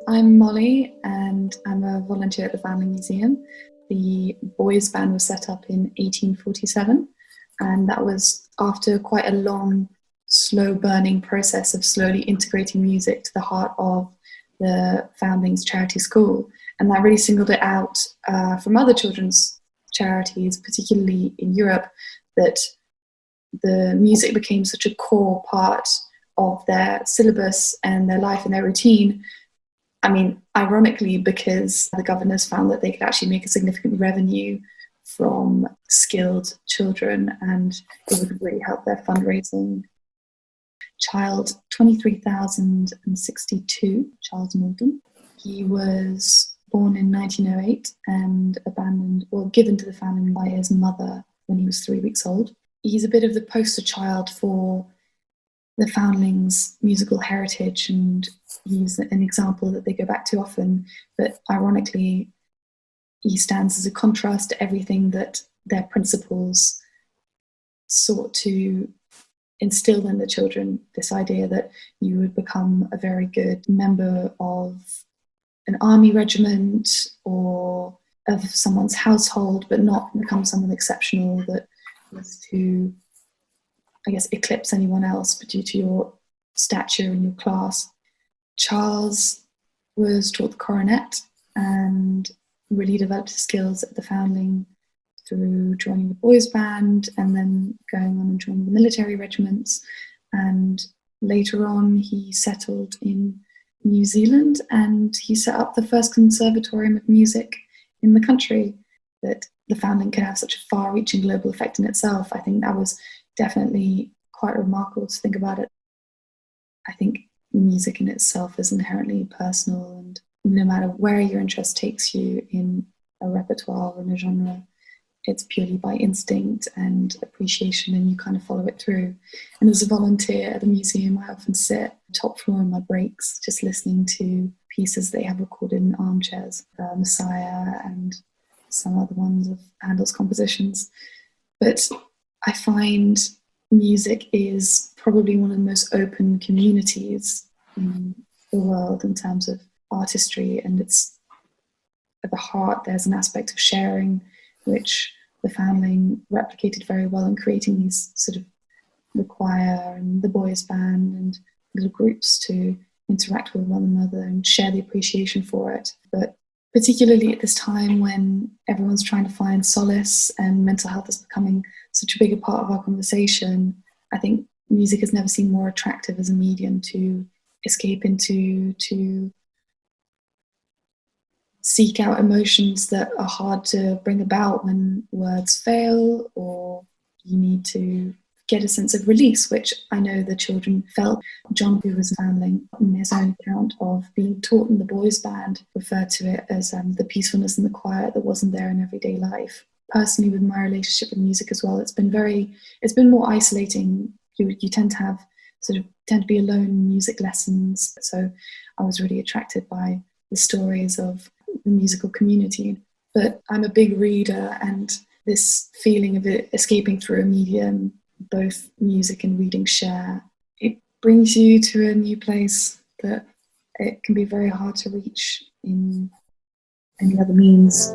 I'm Molly and I'm a volunteer at the Foundling Museum. The boys' band was set up in 1847, and that was after quite a long, slow burning process of slowly integrating music to the heart of the Foundling's charity school. And that really singled it out from other children's charities, particularly in Europe, that the music became such a core part of their syllabus and their life and their routine. I mean, ironically, because the governors found that they could actually make a significant revenue from skilled children, and it would really help their fundraising. Child 23,062, Charles Malden. He was born in 1908 and given to the family by his mother when he was 3 weeks old. He's a bit of the poster child for the Foundling's musical heritage, and he's an example that they go back to often, but ironically he stands as a contrast to everything that their principals sought to instill in the children, this idea that you would become a very good member of an army regiment or of someone's household, but not become someone exceptional that was to, I guess, eclipse anyone else, but due to your stature and your class. Charles was taught the cornet and really developed his skills at the Foundling through joining the boys' band and then going on and joining the military regiments. And later on, he settled in New Zealand and he set up the first conservatorium of music in the country. That the Foundling could have such a far-reaching global effect in itself, I think that was definitely quite remarkable to think about it. I think music in itself is inherently personal, and no matter where your interest takes you in a repertoire or in a genre, it's purely by instinct and appreciation, and you kind of follow it through. And as a volunteer at the museum, I often sit top floor in my breaks just listening to pieces they have recorded in armchairs, Messiah and some other ones of Handel's compositions. But I find music is probably one of the most open communities in the world in terms of artistry, and it's at the heart there's an aspect of sharing which the Foundling replicated very well in creating these sort of the choir and the boys' band and little groups to interact with one another and share the appreciation for it. But particularly at this time when everyone's trying to find solace and mental health is becoming such a bigger part of our conversation, I think music has never seemed more attractive as a medium to escape into, to seek out emotions that are hard to bring about when words fail or you need to get a sense of release, which I know the children felt. John, who was Foundling, in his own account of being taught in the boys' band, referred to it as the peacefulness and the quiet that wasn't there in everyday life. Personally, with my relationship with music as well, it's been more isolating. You tend to be alone in music lessons. So I was really attracted by the stories of the musical community. But I'm a big reader, and this feeling of it escaping through a medium, both music and reading share, it brings you to a new place that it can be very hard to reach in any other means.